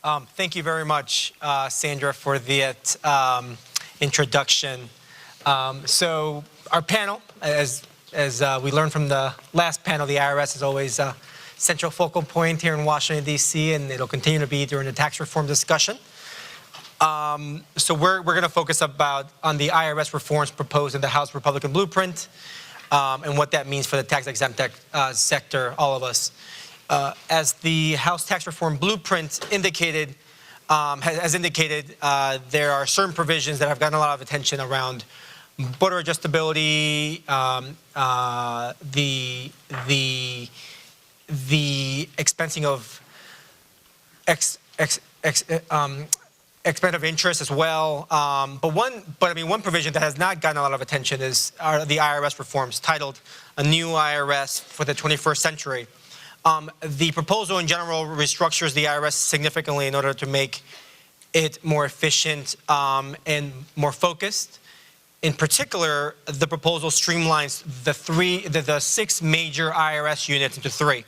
Thank you very much, Sandra, for that introduction. So our panel, as we learned from the last panel, the IRS is always a central focal point here in Washington, D.C., and it'll continue to be during the tax reform discussion. So we're going to focus on the IRS reforms proposed in the House Republican blueprint and what that means for the tax-exempt sector, all of us. As the House tax reform blueprint indicated, there are certain provisions that have gotten a lot of attention around border adjustability, the expensing of expense of interest as well. But one provision that has not gotten a lot of attention are the IRS reforms, titled "A New IRS for the 21st Century." The proposal in general restructures the IRS significantly in order to make it more efficient and more focused. In particular, the proposal streamlines the 6 major IRS units into 3: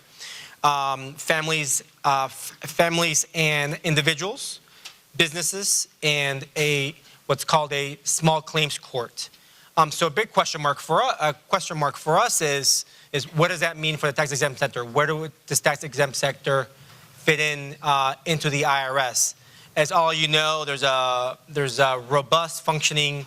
families and individuals, businesses, and what's called a small claims court. So a big question mark for us is what does that mean for the tax-exempt sector? Where does tax-exempt sector fit into the IRS? As all you know, there's a robust functioning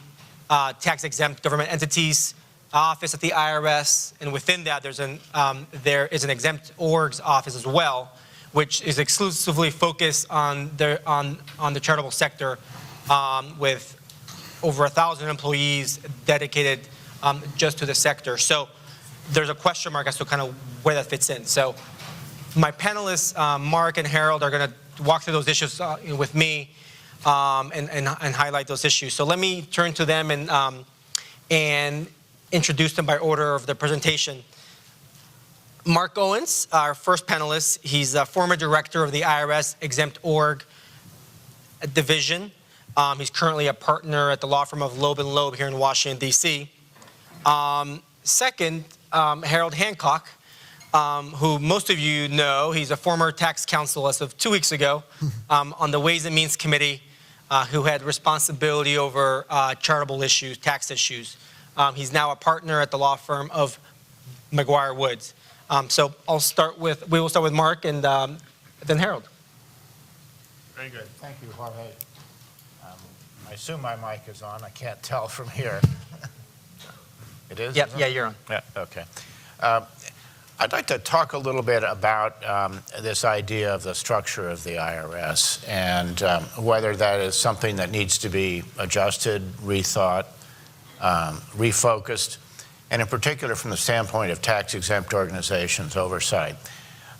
tax-exempt government entities office at the IRS, and within that there is an exempt orgs office as well, which is exclusively focused on the charitable sector, with over 1,000 employees dedicated just to the sector. So there's a question mark as to kind of where that fits in. So my panelists, Mark and Harold, are going to walk through those issues with me and highlight those issues. So let me turn to them and introduce them by order of the presentation. Mark Owens, our first panelist, he's a former director of the IRS Exempt Org Division. He's currently a partner at the law firm of Loeb & Loeb here in Washington, D.C. Second, Harold Hancock, who most of you know. He's a former tax counsel as of 2 weeks ago on the Ways and Means Committee, who had responsibility over charitable issues, tax issues. He's now a partner at the law firm of McGuire Woods. So we will start with Mark and then Harold. Very good. Thank you, Jorge. I assume my mic is on. I can't tell from here. It is? Yep. Yeah, you're on. Yeah, okay. I'd like to talk a little bit about this idea of the structure of the IRS and whether that is something that needs to be adjusted, rethought, refocused, and in particular from the standpoint of tax-exempt organizations oversight.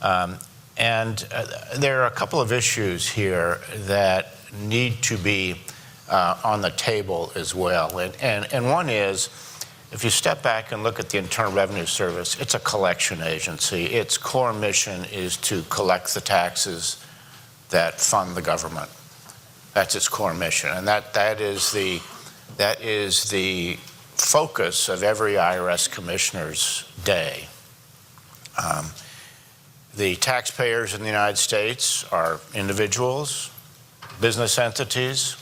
There are a couple of issues here that need to be on the table as well. And one is, if you step back and look at the Internal Revenue Service, it's a collection agency. Its core mission is to collect the taxes that fund the government. That's its core mission, and that is the focus of every IRS commissioner's day. The taxpayers in the United States are individuals, business entities.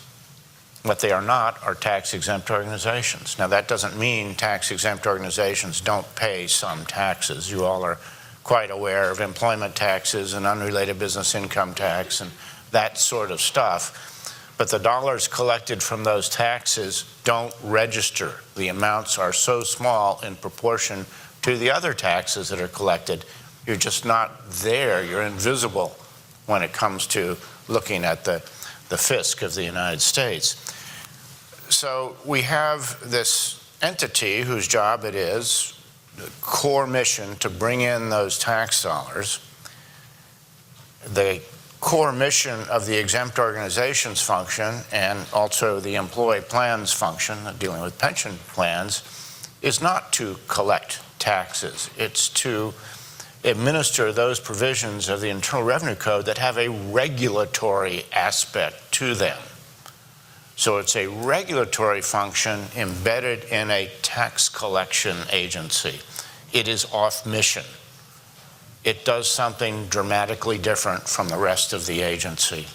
What they are not are tax-exempt organizations. Now, that doesn't mean tax-exempt organizations don't pay some taxes. You all are quite aware of employment taxes and unrelated business income tax and that sort of stuff. But the dollars collected from those taxes don't register. The amounts are so small in proportion to the other taxes that are collected. You're just not there. You're invisible when it comes to looking at the fisc of the United States. So we have this entity whose job it is, the core mission, to bring in those tax dollars. The core mission of the exempt organizations function and also the employee plans function, dealing with pension plans, is not to collect taxes. It's to administer those provisions of the Internal Revenue Code that have a regulatory aspect to them. So it's a regulatory function embedded in a tax collection agency. It is off mission. It does something dramatically different from the rest of the agency.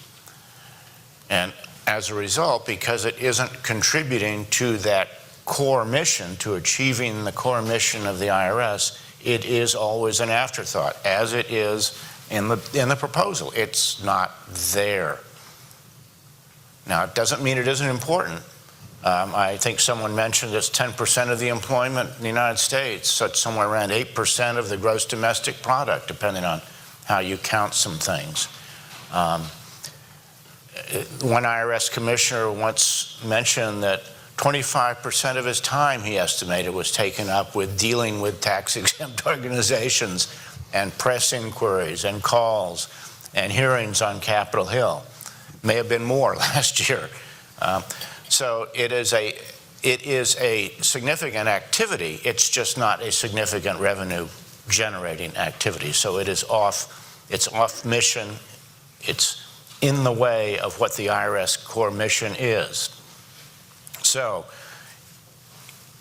And as a result, because it isn't contributing to that core mission, to achieving the core mission of the IRS, it is always an afterthought, as it is in the proposal. It's not there. Now, it doesn't mean it isn't important. I think someone mentioned it's 10% of the employment in the United States, so it's somewhere around 8% of the gross domestic product, depending on how you count some things. One IRS commissioner once mentioned that 25% of his time, he estimated, was taken up with dealing with tax-exempt organizations and press inquiries and calls and hearings on Capitol Hill. May have been more last year. So it is a significant activity. It's just not a significant revenue generating activity. So it's off mission. It's in the way of what the IRS core mission is. So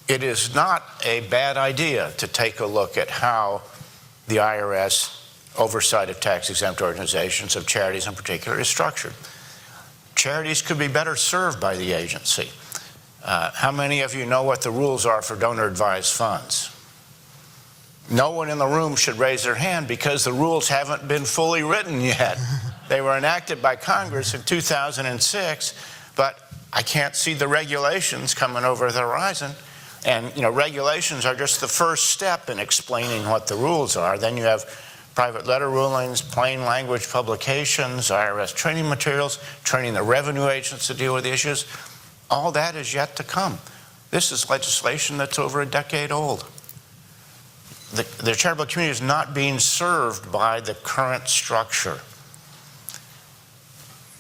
it is not a bad idea to take a look at how the IRS oversight of tax-exempt organizations, of charities in particular, is structured. Charities could be better served by the agency. How many of you know what the rules are for donor-advised funds? No one in the room should raise their hand because the rules haven't been fully written yet. They were enacted by Congress in 2006, but I can't see the regulations coming over the horizon. And regulations are just the first step in explaining what the rules are. Then you have private letter rulings, plain language publications, IRS training materials, training the revenue agents to deal with the issues. All that is yet to come. This is legislation that's over a decade old. The charitable community is not being served by the current structure.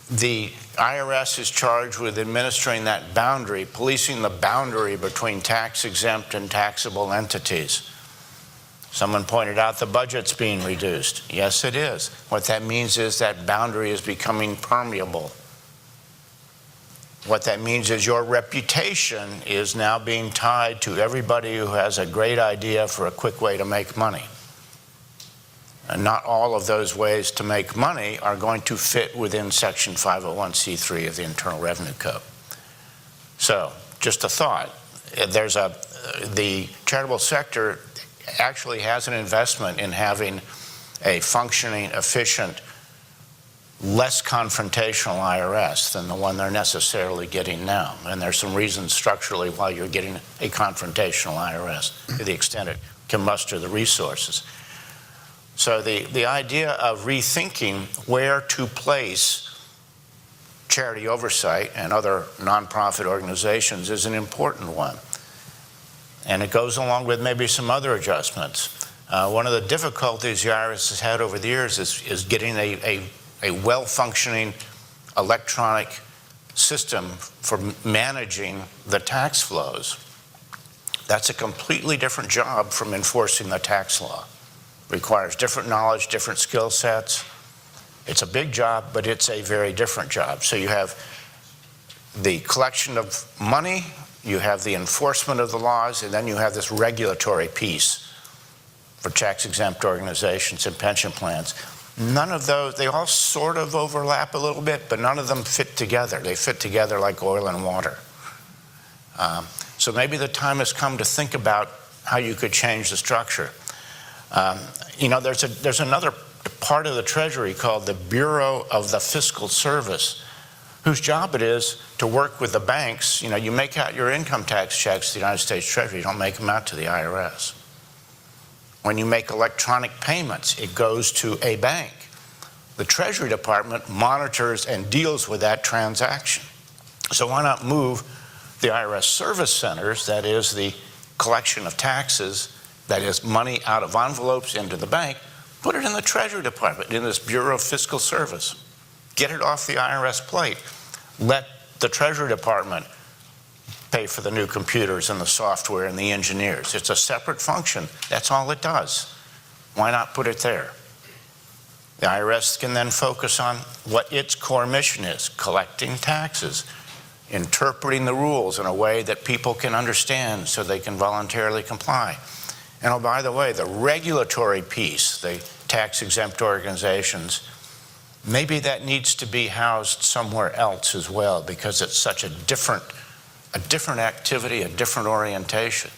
The IRS is charged with administering that boundary, policing the boundary between tax-exempt and taxable entities. Someone pointed out the budget's being reduced. Yes, it is. What that means is that boundary is becoming permeable. What that means is your reputation is now being tied to everybody who has a great idea for a quick way to make money. And not all of those ways to make money are going to fit within Section 501c3 of the Internal Revenue Code. So, just a thought. The charitable sector actually has an investment in having a functioning, efficient, less confrontational IRS than the one they're necessarily getting now. And there's some reasons structurally why you're getting a confrontational IRS to the extent it can muster the resources. So the idea of rethinking where to place charity oversight and other nonprofit organizations is an important one. And it goes along with maybe some other adjustments. One of the difficulties the IRS has had over the years is getting a well-functioning electronic system for managing the tax flows. That's a completely different job from enforcing the tax law. Requires different knowledge, different skill sets. It's a big job, but it's a very different job. So you have the collection of money, you have the enforcement of the laws, and then you have this regulatory piece for tax-exempt organizations and pension plans. None of those, they all sort of overlap a little bit, but none of them fit together. They fit together like oil and water. So maybe the time has come to think about how you could change the structure. There's another part of the Treasury called the Bureau of the Fiscal Service, whose job it is to work with the banks. You make out your income tax checks to the United States Treasury, you don't make them out to the IRS. When you make electronic payments, it goes to a bank. The Treasury Department monitors and deals with that transaction. So why not move the IRS service centers, that is the collection of taxes, that is money out of envelopes into the bank, put it in the Treasury Department, in this Bureau of Fiscal Service. Get it off the IRS plate. Let the Treasury Department pay for the new computers and the software and the engineers. It's a separate function. That's all it does. Why not put it there? The IRS can then focus on what its core mission is: collecting taxes, interpreting the rules in a way that people can understand so they can voluntarily comply. And oh, by the way, the regulatory piece, the tax-exempt organizations, maybe that needs to be housed somewhere else as well, because it's such a different activity, a different orientation.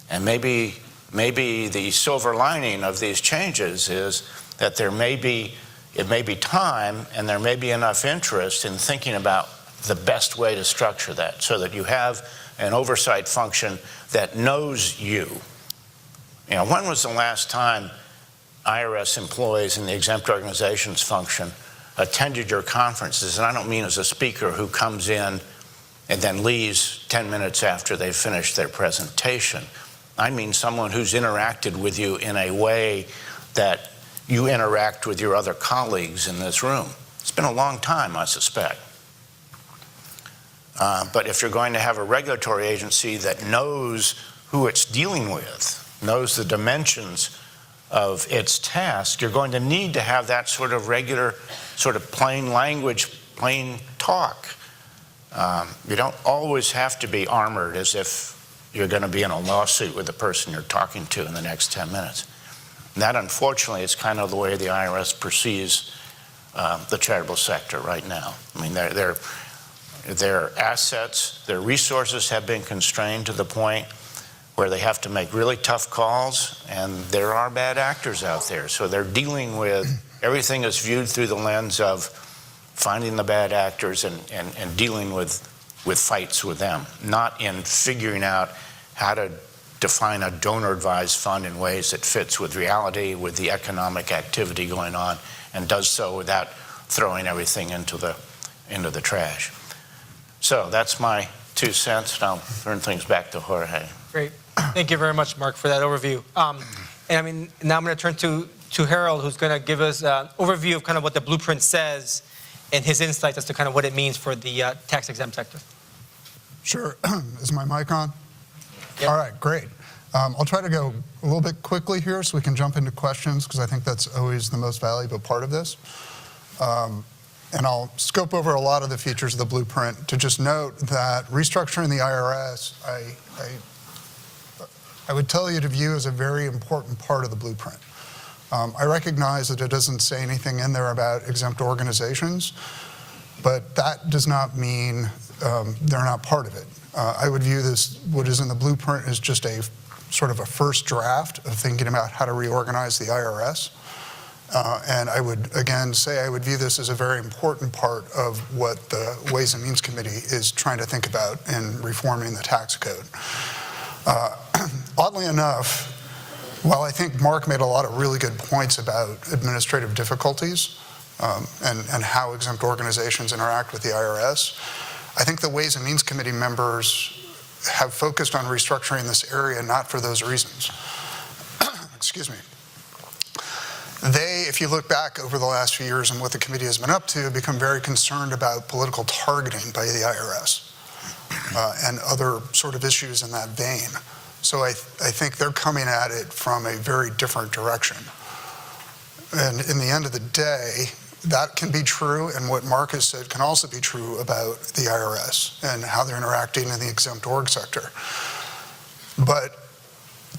And maybe the silver lining of these changes is that it may be time and there may be enough interest in thinking about the best way to structure that so that you have an oversight function that knows you. You know, when was the last time IRS employees in the exempt organizations function attended your conferences? And I don't mean as a speaker who comes in and then leaves 10 minutes after they've finished their presentation. I mean someone who's interacted with you in a way that you interact with your other colleagues in this room. It's been a long time, I suspect. But if you're going to have a regulatory agency that knows who it's dealing with, knows the dimensions of its task, you're going to need to have that sort of regular, sort of plain language, plain talk. You don't always have to be armored as if you're going to be in a lawsuit with the person you're talking to in the next 10 minutes. And that, unfortunately, is kind of the way the IRS perceives the charitable sector right now. I mean, their assets, their resources have been constrained to the point where they have to make really tough calls, and there are bad actors out there. So they're dealing with, everything is viewed through the lens of finding the bad actors and dealing with fights with them, not in figuring out how to define a donor-advised fund in ways that fits with reality, with the economic activity going on, and does so without throwing everything into the trash. So that's my 2 cents, and I'll turn things back to Jorge. Great. Thank you very much, Mark, for that overview. And I mean, now I'm going to turn to Harold, who's going to give us an overview of kind of what the blueprint says and his insights as to kind of what it means for the tax-exempt sector. Sure. Is my mic on? Yep. All right, great. I'll try to go a little bit quickly here so we can jump into questions, because I think that's always the most valuable part of this. And I'll scope over a lot of the features of the blueprint to just note that restructuring the IRS, I would tell you to view as a very important part of the blueprint. I recognize that it doesn't say anything in there about exempt organizations, but that does not mean they're not part of it. I would view this, what is in the blueprint, as just a sort of a first draft of thinking about how to reorganize the IRS. And I would, again, say I would view this as a very important part of what the Ways and Means Committee is trying to think about in reforming the tax code. Oddly enough, while I think Mark made a lot of really good points about administrative difficulties and how exempt organizations interact with the IRS, I think the Ways and Means Committee members have focused on restructuring this area not for those reasons. Excuse me. They, if you look back over the last few years and what the committee has been up to, become very concerned about political targeting by the IRS and other sort of issues in that vein. So I think they're coming at it from a very different direction. And in the end of the day, that can be true, and what Mark has said can also be true about the IRS and how they're interacting in the exempt org sector. But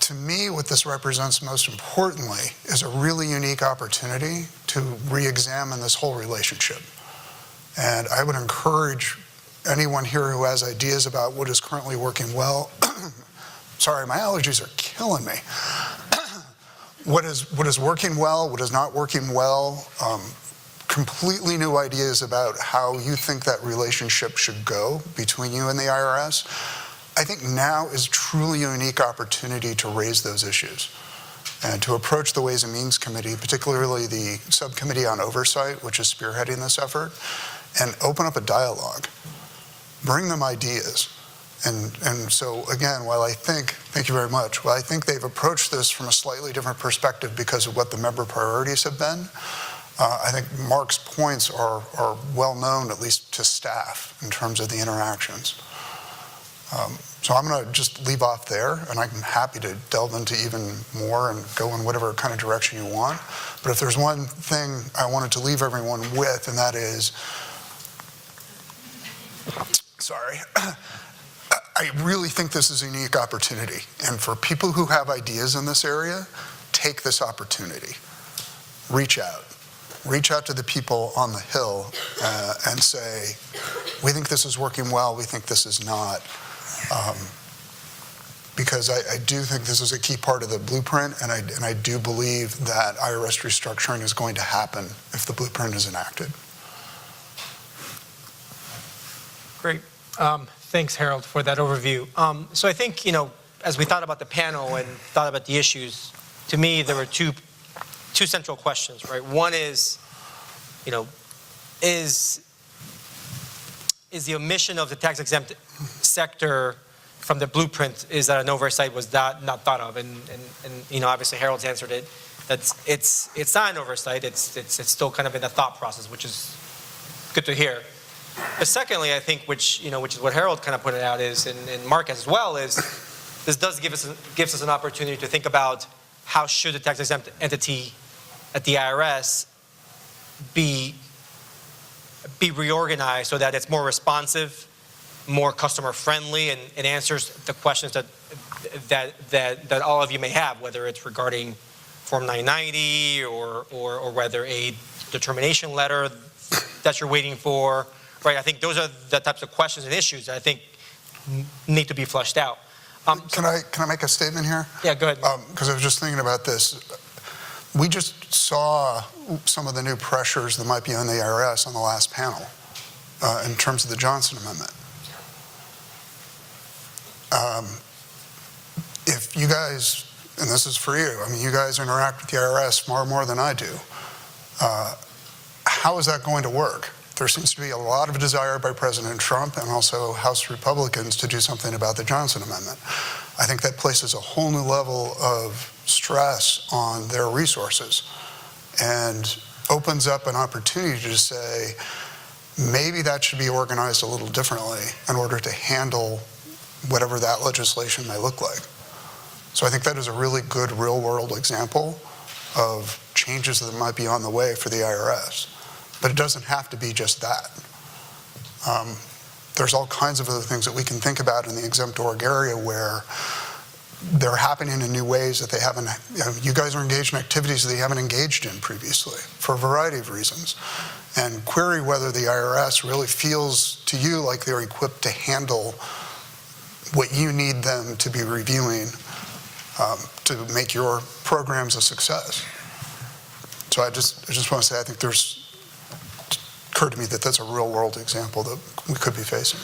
to me, what this represents most importantly is a really unique opportunity to re-examine this whole relationship. And I would encourage anyone here who has ideas about what is currently working well, sorry, my allergies are killing me. What is working well, what is not working well, completely new ideas about how you think that relationship should go between you and the IRS. I think now is truly a unique opportunity to raise those issues and to approach the Ways and Means Committee, particularly the Subcommittee on Oversight, which is spearheading this effort, and open up a dialogue. Bring them ideas. And so, again, while I think, thank you very much, while I think they've approached this from a slightly different perspective because of what the member priorities have been, I think Mark's points are well known, at least to staff, in terms of the interactions. So I'm going to just leave off there, and I'm happy to delve into even more and go in whatever kind of direction you want. But if there's one thing I wanted to leave everyone with, and that is, sorry, I really think this is a unique opportunity. And for people who have ideas in this area, take this opportunity. Reach out. reach out to the people on the Hill and say, we think this is working well, we think this is not. Because I do think this is a key part of the blueprint, and I do believe that IRS restructuring is going to happen if the blueprint is enacted. Great. Thanks, Harold, for that overview. So I think, as we thought about the panel and thought about the issues, to me, there were two central questions, right? One is, is the omission of the tax-exempt sector from the blueprint, is that an oversight was not thought of? And obviously Harold's answered it. It's not an oversight. It's still kind of in the thought process, which is good to hear. But secondly, I think, which is what Harold kind of pointed out is, and Mark as well, is this does gives us an opportunity to think about how should the tax-exempt entity at the IRS be reorganized so that it's more responsive, more customer friendly, and answers the questions that all of you may have, whether it's regarding Form 990 or whether a determination letter that you're waiting for, right? I think those are the types of questions and issues that I think need to be fleshed out. Can I make a statement here? Yeah, go ahead. Because I was just thinking about this. We just saw some of the new pressures that might be on the IRS on the last panel in terms of the Johnson Amendment. If you guys, and this is for you, you guys interact with the IRS far more than I do. How is that going to work? There seems to be a lot of desire by President Trump and also House Republicans to do something about the Johnson Amendment. I think that places a whole new level of stress on their resources and opens up an opportunity to say, maybe that should be organized a little differently in order to handle whatever that legislation may look like. So I think that is a really good real-world example of changes that might be on the way for the IRS. But it doesn't have to be just that. There's all kinds of other things that we can think about in the exempt org area where they're happening in new ways that they haven't, you guys are engaged in activities that you haven't engaged in previously for a variety of reasons. And query whether the IRS really feels to you like they're equipped to handle what you need them to be reviewing to make your programs a success. So I just want to say, I think occurred to me that that's a real world example that we could be facing.